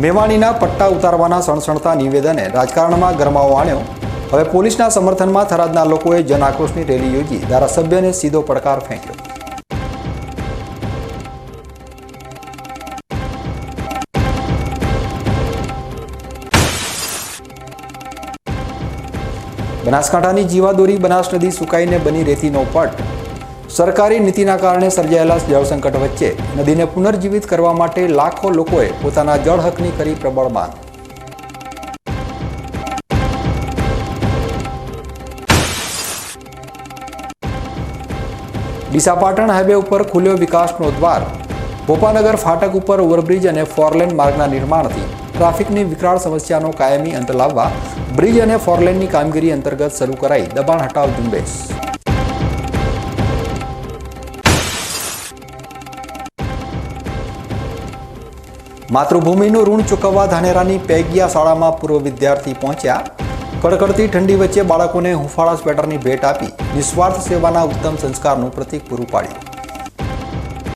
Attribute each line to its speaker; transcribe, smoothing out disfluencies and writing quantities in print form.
Speaker 1: મેવાણીના પટ્ટા ઉતારવાના સણસણતા નિવેદને રાજકારણમાં ગરમાવો આણ્યો। હવે પોલીસના સમર્થનમાં થરાદના લોકોએ જન આક્રોશની રેલી યોજી ધારાસભ્યને સીધો પડકાર ફેંક્યો। બનાસકાંઠાની જીવાદોરી બનાસ નદી સુકાઈને બની રેતીનો પટ। સરકારી નીતિના કારણે સર્જાયેલા જળસંકટ વચ્ચે નદીને પુનર્જીવિત કરવા માટે લાખો લોકોએ પોતાના જળ હકની કરી પ્રબળ માંગ। ડીસા પાટણ હાઈવે ઉપર ખુલ્યો વિકાસનો દ્વાર। ભોપાનગર ફાટક ઉપર ઓવરબ્રિજ અને ફોરલેન માર્ગના નિર્માણથી ટ્રાફિકની વિકરાળ સમસ્યાનો કાયમી અંત લાવવા બ્રિજ અને ફોરલેનની કામગીરી અંતર્ગત શરૂ કરાઈ દબાણ હટાવ ઝુંબેશ। માતૃભૂમિનું ઋણ ચૂકવવા ધાનેરાની પેગિયા શાળામાં પૂર્વ વિદ્યાર્થી પહોંચ્યા। કડકડતી ઠંડી વચ્ચે બાળકોને હુંફાળા સ્વેટરની ભેટ આપી નિસ્વાર્થ સેવાના ઉત્તમ સંસ્કારનું પ્રતીક પૂરું પાડ્યું।